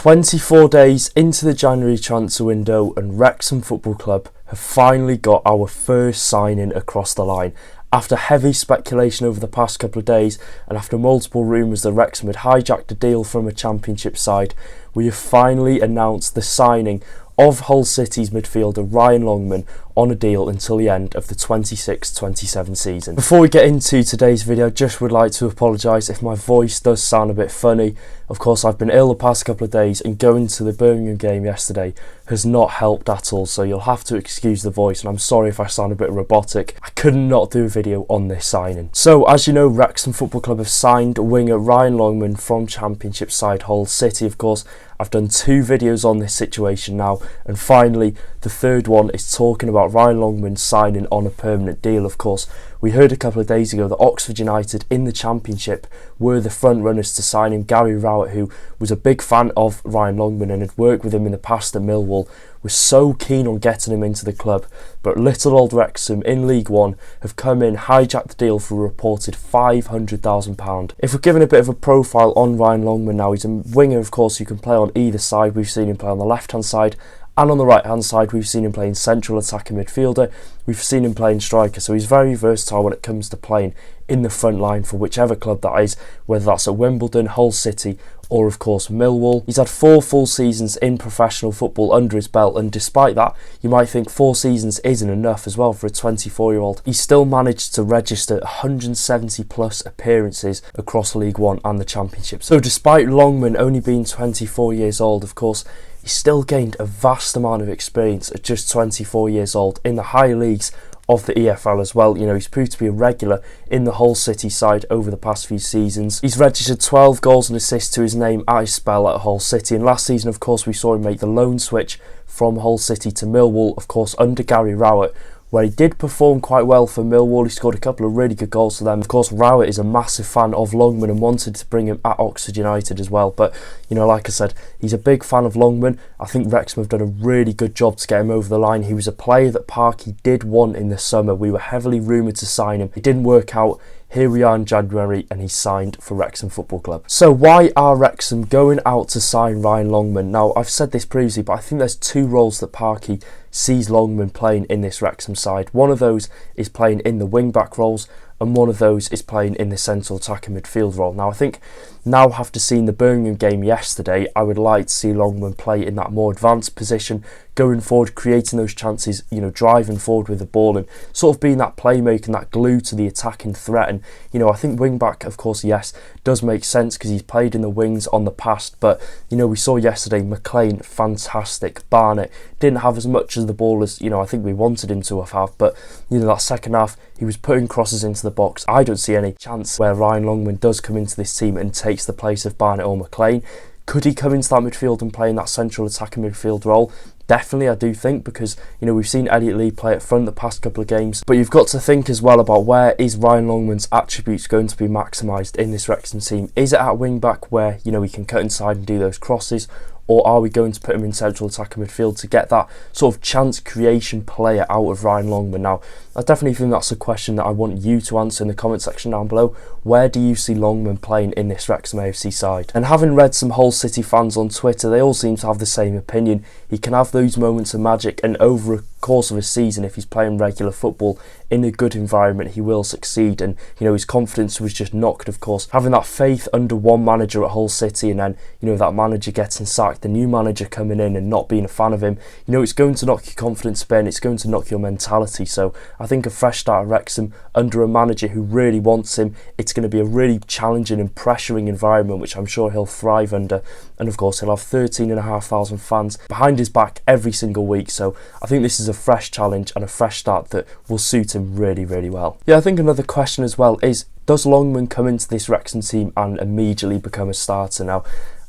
24 days into the January transfer window and Wrexham Football Club have finally got our first signing across the line. After heavy speculation over the past couple of days and after multiple rumours that Wrexham had hijacked a deal from a Championship side, we have finally announced the signing of Hull City's midfielder Ryan Longman on a deal until the end of the 26-27 season. Before we get into today's video, just would like to apologise if my voice does sound a bit funny. Of course, I've been ill the past couple of days and going to the Birmingham game yesterday has not helped at all, so you'll have to excuse the voice, and I'm sorry if I sound a bit robotic. I could not do a video on this signing. So, as you know, Wrexham Football Club have signed winger Ryan Longman from Championship side Hull City. Of course, I've done 2 videos on this situation now, and finally the third one is talking about Ryan Longman signing on a permanent deal. Of course, we heard a couple of days ago that Oxford United in the Championship were the front runners to sign him. Gary Rowett, who was a big fan of Ryan Longman and had worked with him in the past at Millwall, was so keen on getting him into the club, but little old Wrexham in League One have come in, hijacked the deal for a reported £500,000. If we're given a bit of a profile on Ryan Longman now, he's a winger, of course, who can play on either side. We've seen him play on the left-hand side, and on the right-hand side, we've seen him playing central attacking midfielder. We've seen him playing striker, so he's very versatile when it comes to playing in the front line for whichever club that is, whether that's at Wimbledon, Hull City, or of course Millwall. He's had 4 full seasons in professional football under his belt, and despite that, you might think 4 seasons isn't enough as well for a 24-year-old. He's still managed to register 170 plus appearances across League One and the Championship. So despite Longman only being 24 years old, of course, he's still gained a vast amount of experience at just 24 years old in the higher leagues of the EFL as well. You know, he's proved to be a regular in the Hull City side over the past few seasons. He's registered 12 goals and assists to his name at his spell at Hull City, and last season, of course, we saw him make the loan switch from Hull City to Millwall, of course, under Gary Rowett, where he did perform quite well for Millwall. He scored a couple of really good goals for them. Of course, Rowett is a massive fan of Longman and wanted to bring him at Oxford United as well. But, you know, like I said, he's a big fan of Longman. I think Wrexham have done a really good job to get him over the line. He was a player that Parky did want in the summer. We were heavily rumoured to sign him. It didn't work out. Here we are in January and he's signed for Wrexham Football Club. So why are Wrexham going out to sign Ryan Longman? Now, I've said this previously, but I think there's 2 roles that Parky sees Longman playing in this Wrexham side. One of those is playing in the wing-back roles, and one of those is playing in the central attacking midfield role. Now, I think now after seeing the Birmingham game yesterday, I would like to see Longman play in that more advanced position, going forward, creating those chances, you know, driving forward with the ball and sort of being that playmaker and that glue to the attacking threat. And, you know, I think wing-back, of course, yes, does make sense because he's played in the wings on the past, but, you know, we saw yesterday McLean, fantastic. Barnett didn't have as much of the ball as, you know, I think we wanted him to have had, but, you know, that second half, he was putting crosses into the box. I don't see any chance where Ryan Longman does come into this team and takes the place of Barnett or McLean. Could he come into that midfield and play in that central attacking midfield role? Definitely, I do think, because, you know, we've seen Elliot Lee play up front the past couple of games, but you've got to think as well about where is Ryan Longman's attributes going to be maximised in this Wrexham team. Is it at wing back where, you know, he can cut inside and do those crosses, or are we going to put him in central attacking midfield to get that sort of chance creation player out of Ryan Longman? Now, I definitely think that's a question that I want you to answer in the comment section down below. Where do you see Longman playing in this Wrexham AFC side? And having read some Hull City fans on Twitter, they all seem to have the same opinion. He can have those moments of magic, and over a course of a season, if he's playing regular football in a good environment, he will succeed. And, you know, his confidence was just knocked, of course, having that faith under one manager at Hull City, and then, you know, that manager getting sacked, the new manager coming in and not being a fan of him, you know, it's going to knock your confidence a bit, and it's going to knock your mentality. So I think a fresh start at Wrexham under a manager who really wants him, it's going to be a really challenging and pressuring environment, which I'm sure he'll thrive under. And of course, he'll have 13,500 fans behind his back every single week. So I think this is a fresh challenge and a fresh start that will suit him really, really well. Yeah, I think another question as well is, does Longman come into this Wrexham team and immediately become a starter? Now,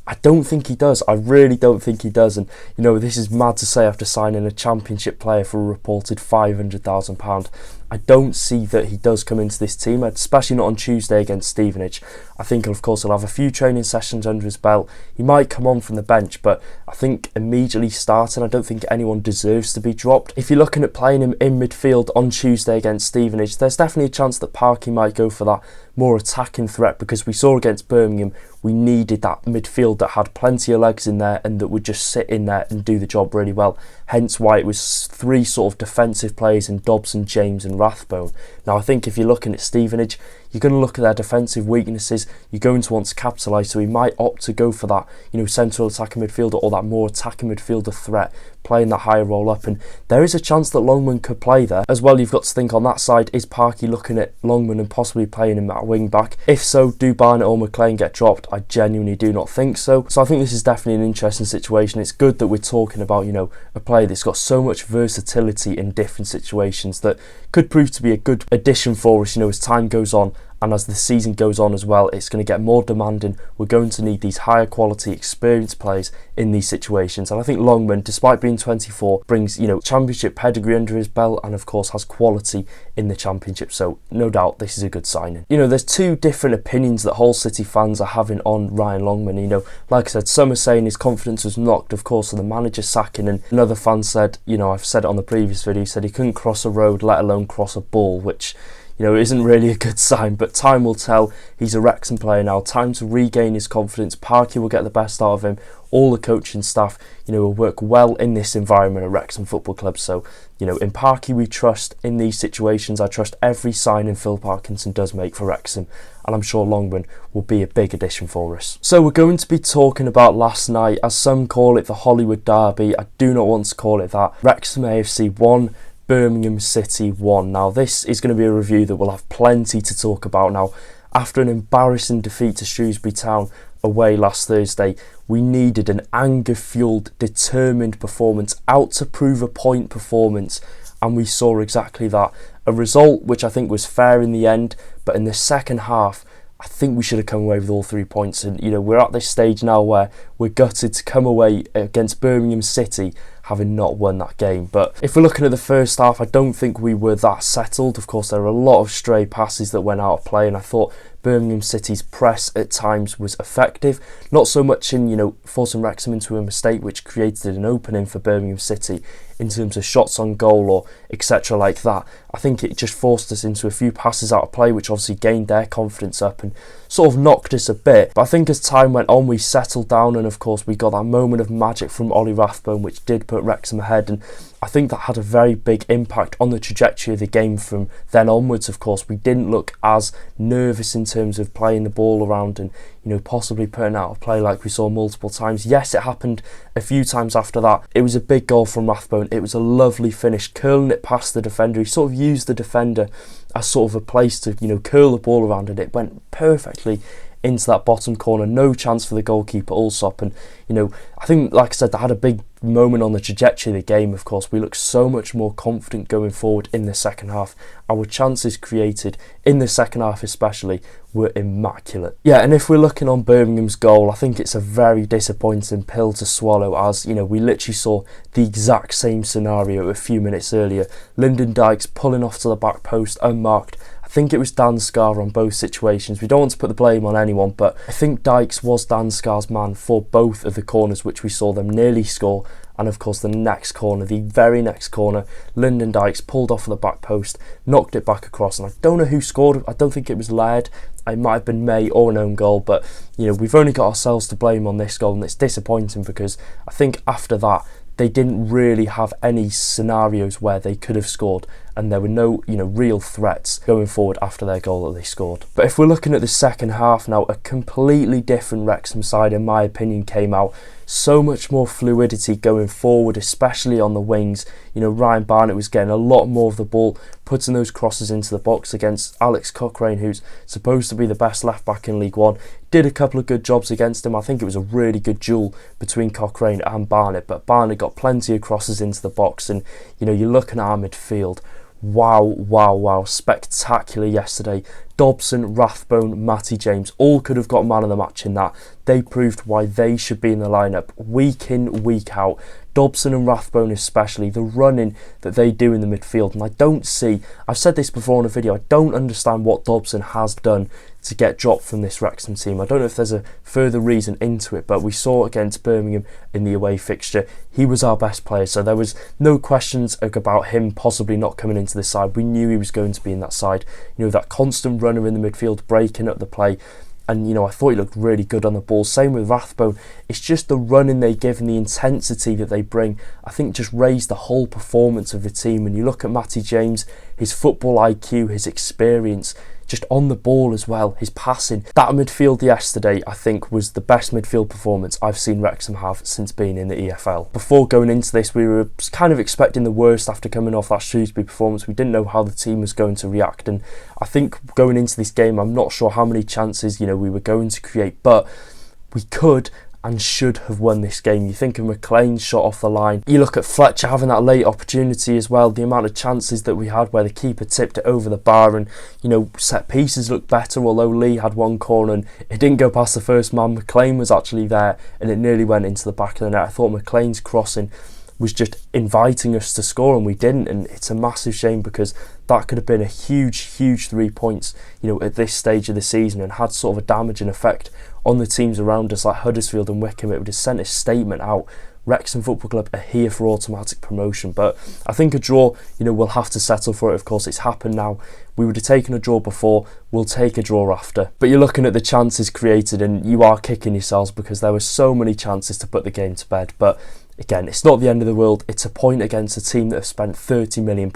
I don't think he does. I really don't think he does. And, you know, this is mad to say after signing a Championship player for a reported £500,000. I don't see that he does come into this team, especially not on Tuesday against Stevenage. I think, of course, he'll have a few training sessions under his belt. He might come on from the bench, but I think immediately starting, I don't think anyone deserves to be dropped. If you're looking at playing him in midfield on Tuesday against Stevenage, there's definitely a chance that Parky might go for that more attacking threat, because we saw against Birmingham we needed that midfield that had plenty of legs in there and that would just sit in there and do the job really well. Hence why it was three sort of defensive players in Dobson, James and Rathbone. Now I think if you're looking at Stevenage, you're going to look at their defensive weaknesses, you're going to want to capitalise, so he might opt to go for that, central attacking midfielder or that more attacking midfielder threat, playing that higher roll up, and there is a chance that Longman could play there. As well, you've got to think on that side, is Parky looking at Longman and possibly playing him at wing back? If so, do Barnett or McLean get dropped? I genuinely do not think so. So I think this is definitely an interesting situation. It's good that we're talking about, a player that's got so much versatility in different situations that could prove to be a good addition for us, as time goes on. And as the season goes on as well, it's going to get more demanding. We're going to need these higher quality, experienced players in these situations. And I think Longman, despite being 24, brings, championship pedigree under his belt and, of course, has quality in the championship. So, no doubt, this is a good signing. There's two different opinions that Hull City fans are having on Ryan Longman. Like I said, some are saying his confidence was knocked, of course, on the manager sacking. And another fan said, I've said it on the previous video, he said he couldn't cross a road, let alone cross a ball, which isn't really a good sign, but time will tell. He's a Wrexham player now. Time to regain his confidence. Parky will get the best out of him. All the coaching staff, will work well in this environment at Wrexham Football Club. So, in Parky we trust. In these situations, I trust every signing Phil Parkinson does make for Wrexham, and I'm sure Longman will be a big addition for us. So we're going to be talking about last night, as some call it the Hollywood Derby. I do not want to call it that. Wrexham AFC 1, Birmingham City 1. Now this is going to be a review that will have plenty to talk about. Now, after an embarrassing defeat to Shrewsbury Town away last Thursday, we needed an anger-fueled, determined performance, out to prove a point performance, and we saw exactly that. A result which I think was fair in the end, but in the second half I think we should have come away with all 3 points. And we're at this stage now where we're gutted to come away against Birmingham City having not won that game. But if we're looking at the first half, I don't think we were that settled. Of course, there were a lot of stray passes that went out of play, and I thought Birmingham City's press at times was effective. Not so much in, forcing Wrexham into a mistake which created an opening for Birmingham City in terms of shots on goal or etc. like that. I think it just forced us into a few passes out of play, which obviously gained their confidence up and sort of knocked us a bit. But I think as time went on, we settled down, and of course we got that moment of magic from Ollie Rathbone, which did put Wrexham ahead, and I think that had a very big impact on the trajectory of the game from then onwards. Of course, we didn't look as nervous in terms of playing the ball around and possibly putting out of play like we saw multiple times. Yes, it happened a few times after that. It was a big goal from Rathbone. It was a lovely finish, curling it past the defender. He sort of used the defender as sort of a place to curl the ball around, and it went perfectly into that bottom corner. No chance for the goalkeeper, Allsop. And I think, like I said, that had a big moment on the trajectory of the game. Of course, we looked so much more confident going forward in the second half. Our chances created in the second half especially were immaculate. Yeah, and if we're looking on Birmingham's goal, I think it's a very disappointing pill to swallow, as we literally saw the exact same scenario a few minutes earlier. Lyndon Dykes pulling off to the back post unmarked. I think it was Dan Scar on both situations. We don't want to put the blame on anyone, but I think Dykes was Dan Scar's man for both of the corners which we saw them nearly score. And of course the next corner, the very next corner, Lyndon Dykes pulled off of the back post, knocked it back across, and I don't know who scored. I don't think it was Laird. It might have been May or an own goal, but we've only got ourselves to blame on this goal, and it's disappointing because I think after that they didn't really have any scenarios where they could have scored, and there were no real threats going forward after their goal that they scored. But if we're looking at the second half now, a completely different Wrexham side in my opinion came out. So much more fluidity going forward, especially on the wings. Ryan Barnett was getting a lot more of the ball, putting those crosses into the box against Alex Cochrane, who's supposed to be the best left back in League One. Did a couple of good jobs against him. I think it was a really good duel between Cochrane and Barnett, but Barnett got plenty of crosses into the box, and you're looking at our midfield. wow, spectacular yesterday. Dobson, Rathbone, Matty James all could have got man of the match in that. They proved why they should be in the lineup week in, week out. Dobson and Rathbone especially, the running that they do in the midfield. And I don't see, I've said this before in a video, I don't understand what Dobson has done to get dropped from this Wrexham team. I don't know if there's a further reason into it, but we saw against Birmingham in the away fixture, he was our best player, so there was no questions about him possibly not coming into the side. We knew he was going to be in that side. You know, that constant runner in the midfield, breaking up the play. And, you know, I thought he looked really good on the ball. Same with Rathbone. It's just the running they give and the intensity that they bring, I think, just raised the whole performance of the team. And you look at Matty James, his football IQ, his experience, just on the ball as well, his passing. That midfield yesterday, I think, was the best midfield performance I've seen Wrexham have since being in the EFL. Before going into this, we were kind of expecting the worst after coming off that Shrewsbury performance. We didn't know how the team was going to react, and I think going into this game, I'm not sure how many chances, you know, we were going to create, but we could and should have won this game. You think of McLean's shot off the line. You look at Fletcher having that late opportunity as well. The amount of chances that we had where the keeper tipped it over the bar, and, you know, set pieces looked better, although Lee had one corner and it didn't go past the first man. McLean was actually there and it nearly went into the back of the net. I thought McLean's crossing was just inviting us to score and we didn't, and it's a massive shame because that could have been a huge 3 points, you know, at this stage of the season, and had sort of a damaging effect on the teams around us like Huddersfield and Wycombe. It would have sent a statement out. Wrexham Football Club are here for automatic promotion, but I think a draw, you know, we'll have to settle for it. Of course, it's happened now. We would have taken a draw before, we'll take a draw after. But you're looking at the chances created and you are kicking yourselves because there were so many chances to put the game to bed. But again, it's not the end of the world. It's a point against a team that have spent £30 million.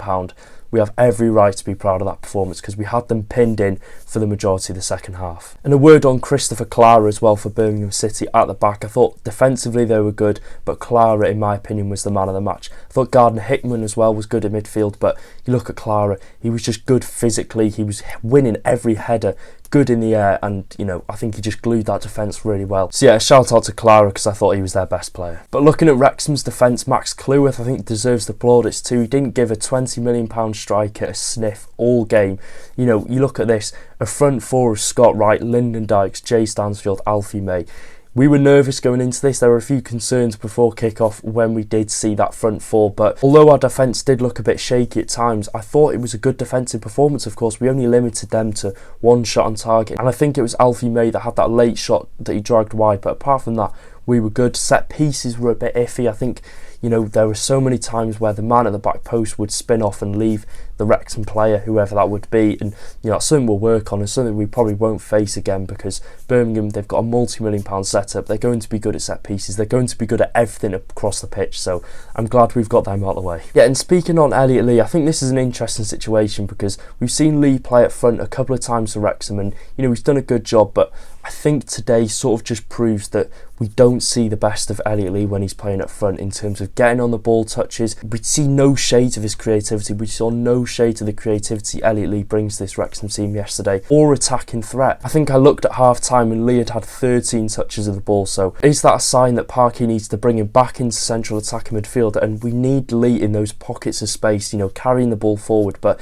We have every right to be proud of that performance because we had them pinned in for the majority of the second half. And a word on Christopher Clara as well for Birmingham City at the back. I thought defensively they were good, but Clara, in my opinion, was the man of the match. I thought Gardner Hickman as well was good at midfield, but you look at Clara, he was just good physically. He was winning every header, good in the air, and, you know, I think he just glued that defence really well. So yeah, a shout out to Clara because I thought he was their best player. But looking at Wrexham's defence, Max Cleworth, I think, deserves the plaudits too. He didn't give a £20 million striker a sniff all game. You know, you look at this, a front four of Scott Wright, Lyndon Dykes, Jay Stansfield, Alfie May. We were nervous going into this. There were a few concerns before kick-off when we did see that front four, but although our defence did look a bit shaky at times, I thought it was a good defensive performance. Of course, we only limited them to one shot on target, and I think it was Alfie May that had that late shot that he dragged wide, but apart from that, we were good. Set pieces were a bit iffy. I think, you know, there were so many times where the man at the back post would spin off and leave the Wrexham player, whoever that would be, and, you know, that's something we'll work on and something we probably won't face again because Birmingham, they've got a multi-million-pound setup. They're going to be good at set pieces. They're going to be good at everything across the pitch, so I'm glad we've got them out of the way. Yeah, and speaking on Elliot Lee, I think this is an interesting situation because we've seen Lee play up front a couple of times for Wrexham and, you know, he's done a good job, but I think today sort of just proves that we don't see the best of Elliot Lee when he's playing up front in terms of getting on the ball touches. We see no shade of his creativity. We saw no shade of the creativity Elliot Lee brings to this Wrexham team yesterday, or attacking threat. I think I looked at half time and Lee had 13 touches of the ball, so is that a sign that Parky needs to bring him back into central attacking midfield? And we need Lee in those pockets of space, you know, carrying the ball forward, but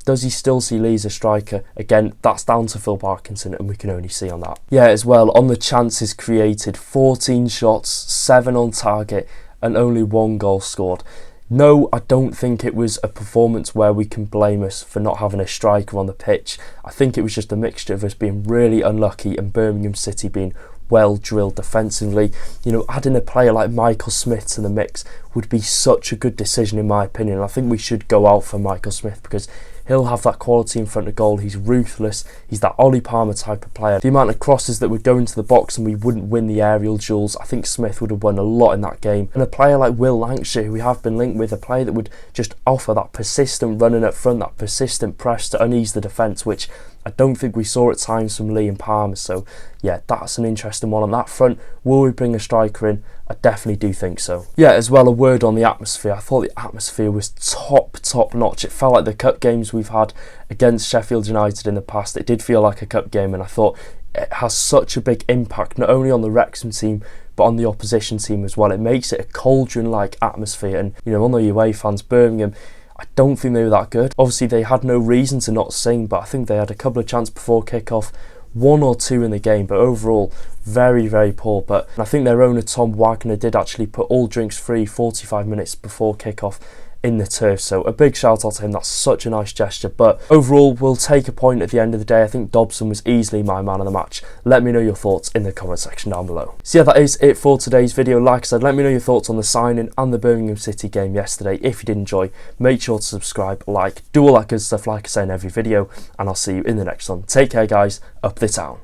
does he still see Lee as a striker? Again, that's down to Phil Parkinson and we can only see on that. Yeah, as well, on the chances created, 14 shots, 7 on target and only 1 goal scored. No, I don't think it was a performance where we can blame us for not having a striker on the pitch. I think it was just a mixture of us being really unlucky and Birmingham City being well drilled defensively. You know, adding a player like Michael Smith to the mix would be such a good decision in my opinion. I think we should go out for Michael Smith because he'll have that quality in front of goal. He's ruthless. He's that Ollie Palmer type of player. The amount of crosses that would go into the box and we wouldn't win the aerial duels, I think Smith would have won a lot in that game. And a player like Will Lancashire, who we have been linked with, a player that would just offer that persistent running up front, that persistent press to unease the defence, which I don't think we saw at times from Lee and Palmer. So yeah, that's an interesting one on that front. Will we bring a striker in? I definitely do think so. Yeah, as well, a word on the atmosphere. I thought the atmosphere was top notch. It felt like the cup games we've had against Sheffield United in the past. It did feel like a cup game, and I thought it has such a big impact not only on the Wrexham team but on the opposition team as well. It makes it a cauldron-like atmosphere, and, you know, on the away fans, Birmingham, I don't think they were that good. Obviously they had no reason to not sing, but I think they had a couple of chances before kick-off, 1 or 2 in the game, but overall very, very poor. But I think their owner Tom Wagner did actually put all drinks free 45 minutes before kick-off in the turf, so a big shout out to him. That's such a nice gesture. But overall, we'll take a point at the end of the day. I think Dobson was easily my man of the match. Let me know your thoughts in the comment section down below. So yeah, that is it for today's video. Like I said, let me know your thoughts on the signing and the Birmingham City game yesterday. If you did enjoy, make sure to subscribe, like, do all that good stuff like I say in every video, and I'll see you in the next one. Take care guys, up the town.